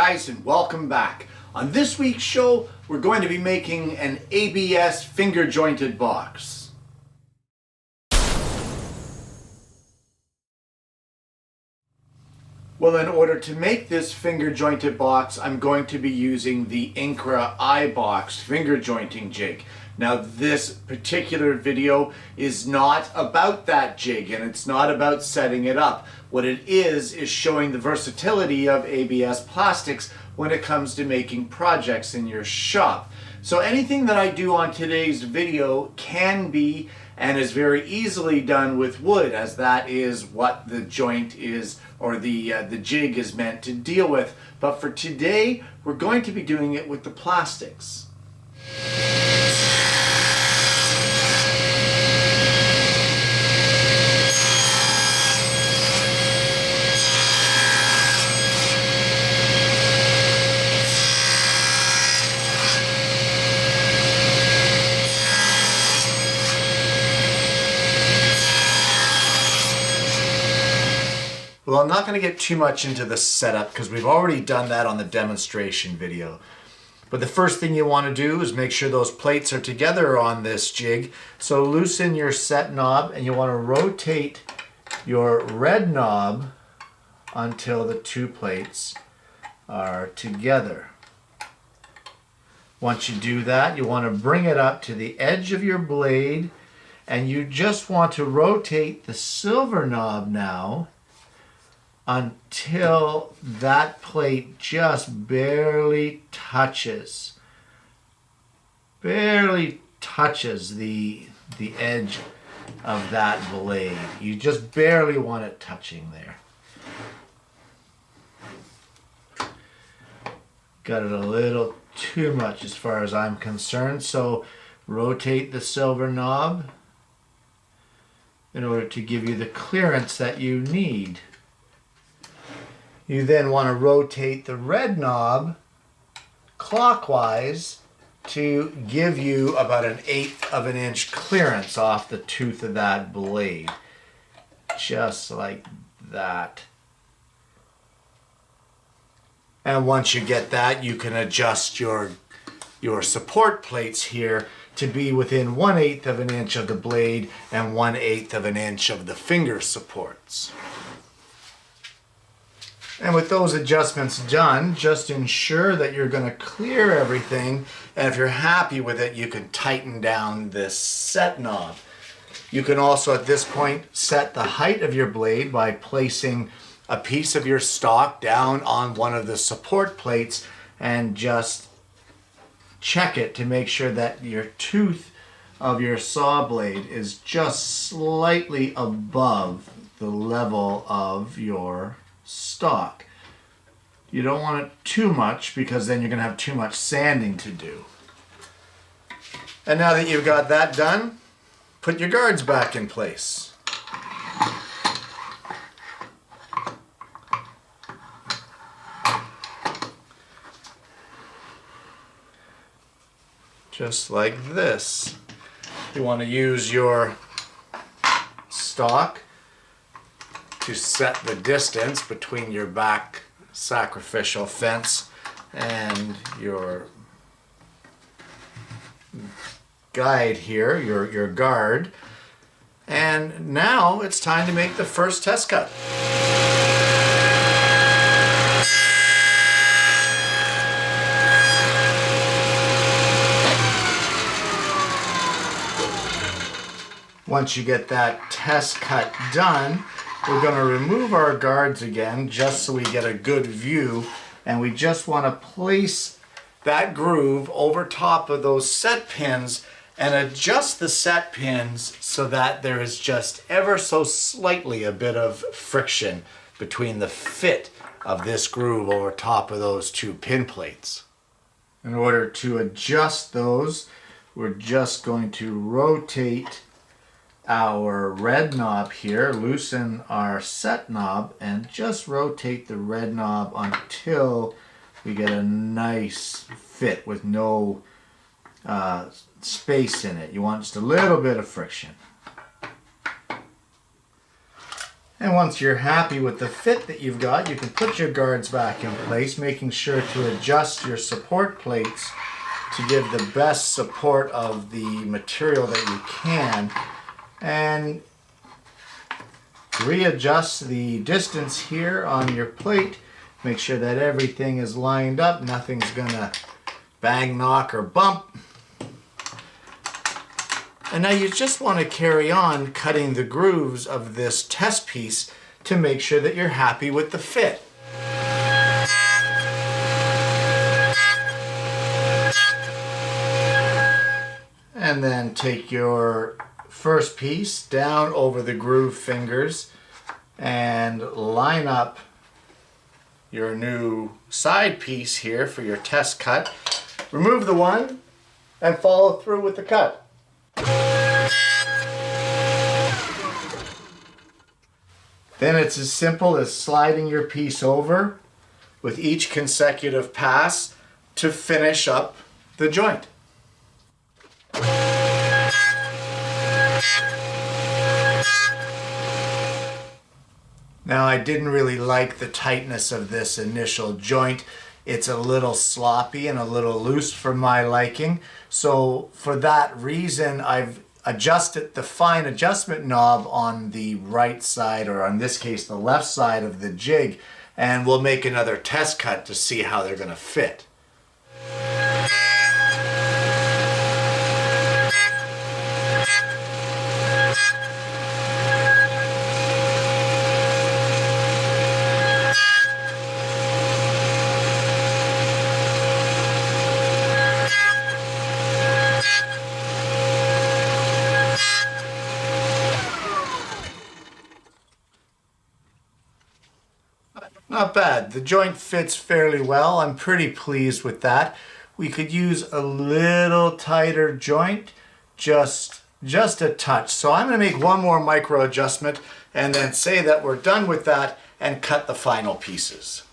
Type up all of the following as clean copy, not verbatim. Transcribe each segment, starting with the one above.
guys, and welcome back. On this week's show, we're going to be making an ABS finger jointed box. Well, in order to make this finger jointed box, I'm going to be using the INCRA iBox finger jointing jig. Now, this particular video is not about that jig, and it's not about setting it up. What it is showing the versatility of ABS plastics when it comes to making projects in your shop. So anything that I do on today's video can be and is very easily done with wood, as that is what the joint is, or the jig is meant to deal with. But for today, we're going to be doing it with the plastics. Well, I'm not going to get too much into the setup because we've already done that on the demonstration video. But the first thing you want to do is make sure those plates are together on this jig. So loosen your set knob and you want to rotate your red knob until the two plates are together. Once you do that, you want to bring it up to the edge of your blade, and you just want to rotate the silver knob now until that plate just barely touches the edge of that blade. You just barely want it touching there. Got it a little too much as far as I'm concerned, so rotate the silver knob in order to give you the clearance that you need. You then want to rotate the red knob clockwise to give you about 1/8 of an inch clearance off the tooth of that blade. Just like that. And once you get that, you can adjust your support plates here to be within 1/8 of an inch of the blade and 1/8 of an inch of the finger supports. And with those adjustments done, just ensure that you're going to clear everything, and if you're happy with it, you can tighten down this set knob. You can also at this point set the height of your blade by placing a piece of your stock down on one of the support plates and just check it to make sure that your tooth of your saw blade is just slightly above the level of your stock. You don't want it too much because then you're going to have too much sanding to do. And now that you've got that done, put your guards back in place. Just like this. You want to use your stock to set the distance between your back sacrificial fence and your guide here, your guard. And now it's time to make the first test cut. Once you get that test cut done, we're going to remove our guards again just so we get a good view, and we just want to place that groove over top of those set pins and adjust the set pins so that there is just ever so slightly a bit of friction between the fit of this groove over top of those two pin plates. In order to adjust those, we're just going to rotate our red knob here, loosen our set knob, and just rotate the red knob until we get a nice fit with no space in it. You want just a little bit of friction. And once you're happy with the fit that you've got, you can put your guards back in place, making sure to adjust your support plates to give the best support of the material that you can, and readjust the distance here on your plate. Make sure that everything is lined up, nothing's gonna bang, knock, or bump. And now you just want to carry on cutting the grooves of this test piece to make sure that you're happy with the fit. And then take your first piece down over the groove fingers and line up your new side piece here for your test cut. Remove the one and follow through with the cut. Then it's as simple as sliding your piece over with each consecutive pass to finish up the joint. Now, I didn't really like the tightness of this initial joint. It's a little sloppy and a little loose for my liking. So for that reason, I've adjusted the fine adjustment knob on the right side, or in this case, the left side of the jig, and we'll make another test cut to see how they're going to fit. Not bad. The joint fits fairly well. I'm pretty pleased with that. We could use a little tighter joint, just a touch. So I'm going to make one more micro adjustment and then say that we're done with that and cut the final pieces.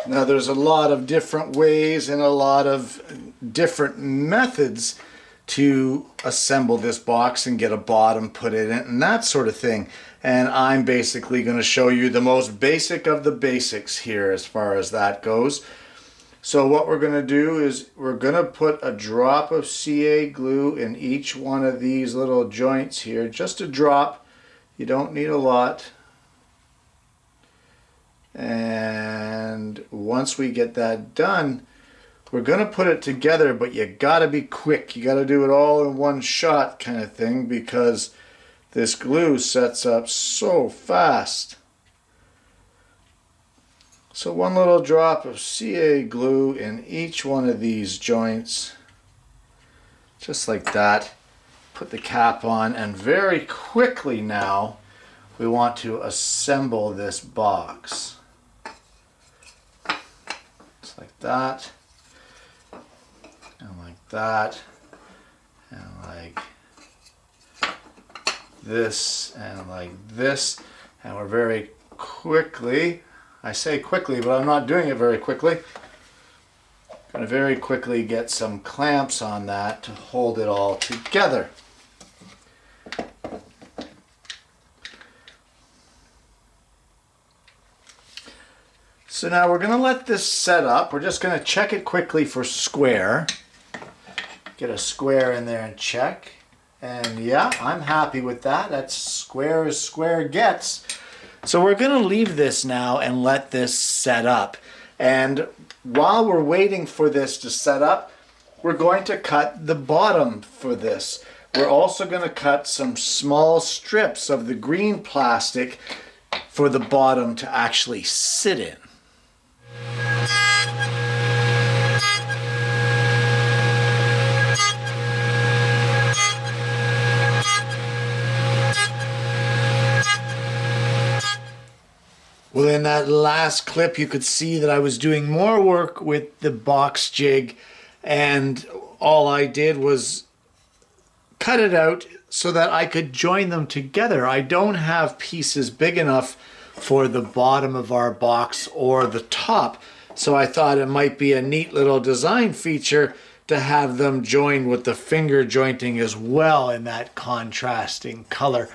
Now there's a lot of different ways and a lot of different methods to assemble this box and get a bottom put in it and that sort of thing. And I'm basically going to show you the most basic of the basics here as far as that goes. So what we're going to do is we're going to put a drop of CA glue in each one of these little joints here. Just a drop. You don't need a lot. And once we get that done, we're going to put it together, but you got to be quick. You got to do it all in one shot kind of thing because this glue sets up so fast. So one little drop of CA glue in each one of these joints, just like that. Put the cap on, and very quickly now we want to assemble this box. Just like that, and like that, and like this, and like this, and we're very quickly, I say quickly, but I'm not doing it very quickly. I'm going to very quickly get some clamps on that to hold it all together. So now we're going to let this set up. We're just going to check it quickly for square. Get a square in there and check. And yeah, I'm happy with that. That's square as square gets. So we're going to leave this now and let this set up. And while we're waiting for this to set up, we're going to cut the bottom for this. We're also going to cut some small strips of the green plastic for the bottom to actually sit in. Well, in that last clip, you could see that I was doing more work with the box jig, and all I did was cut it out so that I could join them together. I don't have pieces big enough for the bottom of our box or the top, so I thought it might be a neat little design feature to have them joined with the finger jointing as well in that contrasting color.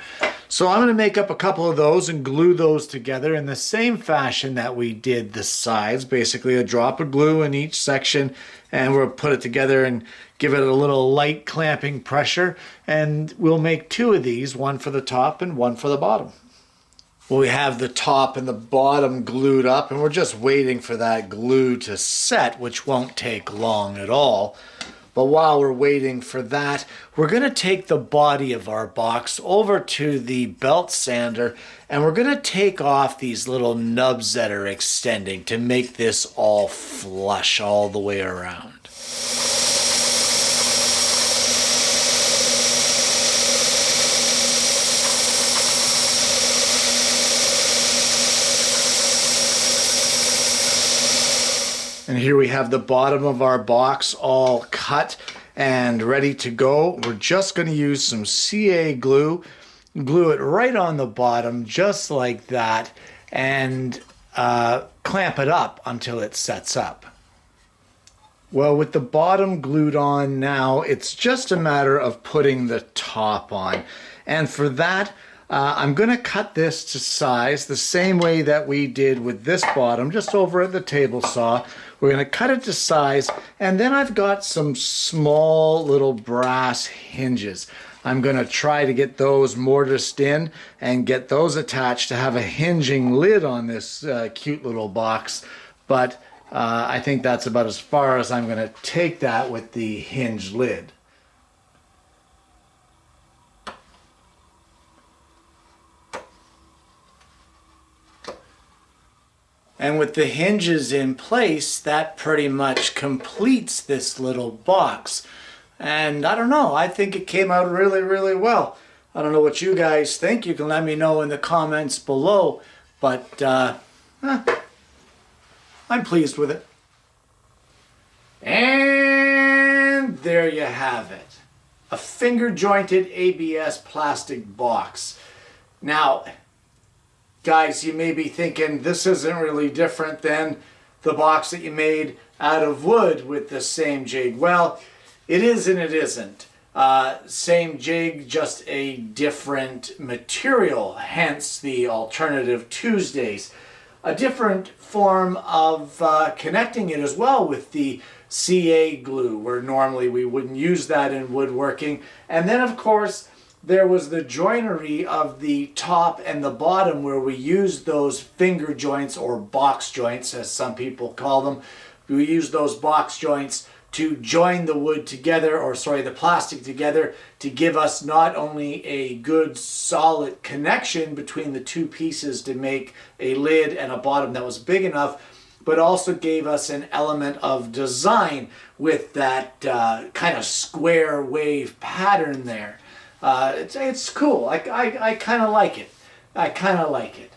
So I'm going to make up a couple of those and glue those together in the same fashion that we did the sides. Basically a drop of glue in each section, and we'll put it together and give it a little light clamping pressure, and we'll make two of these, one for the top and one for the bottom. Well, we have the top and the bottom glued up, and we're just waiting for that glue to set, which won't take long at all. But while we're waiting for that, we're going to take the body of our box over to the belt sander, and we're going to take off these little nubs that are extending to make this all flush all the way around. And here we have the bottom of our box all cut and ready to go. We're just going to use some CA glue, glue it right on the bottom just like that, and clamp it up until it sets up. Well, with the bottom glued on now, it's just a matter of putting the top on. And for that, I'm going to cut this to size the same way that we did with this bottom, just over at the table saw. We're going to cut it to size, and then I've got some small little brass hinges. I'm going to try to get those mortised in and get those attached to have a hinging lid on this cute little box. But I think that's about as far as I'm going to take that with the hinge lid. And with the hinges in place, that pretty much completes this little box. And I don't know, I think it came out really, really well. I don't know what you guys think. You can let me know in the comments below. But I'm pleased with it. And there you have it. A finger jointed ABS plastic box. Now, guys, you may be thinking this isn't really different than the box that you made out of wood with the same jig. Well, it is and it isn't. Same jig, just a different material, hence the alternative Tuesdays. A different form of connecting it as well with the CA glue, where normally we wouldn't use that in woodworking. And then, of course, there was the joinery of the top and the bottom, where we used those finger joints, or box joints as some people call them. We used those box joints to join the wood together, or sorry, the plastic together, to give us not only a good solid connection between the two pieces to make a lid and a bottom that was big enough, but also gave us an element of design with that kind of square wave pattern there. It's cool. I kind of like it. I kind of like it.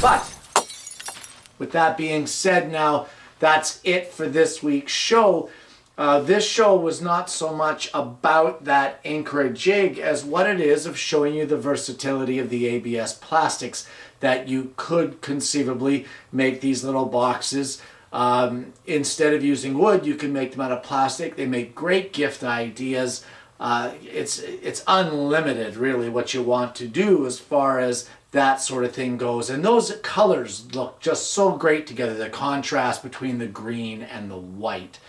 But with that being said, now that's it for this week's show. This show was not so much about that INCRA jig as what it is of showing you the versatility of the ABS plastics, that you could conceivably make these little boxes. Instead of using wood, you can make them out of plastic. They make great gift ideas. It's unlimited, really, what you want to do as far as that sort of thing goes. And those colors look just so great together, the contrast between the green and the white.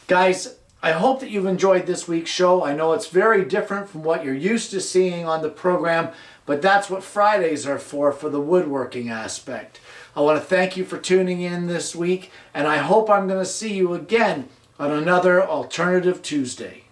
Guys, I hope that you've enjoyed this week's show. I know it's very different from what you're used to seeing on the program, but that's what Fridays are for the woodworking aspect. I want to thank you for tuning in this week, and I hope I'm going to see you again on another Alternative Tuesday.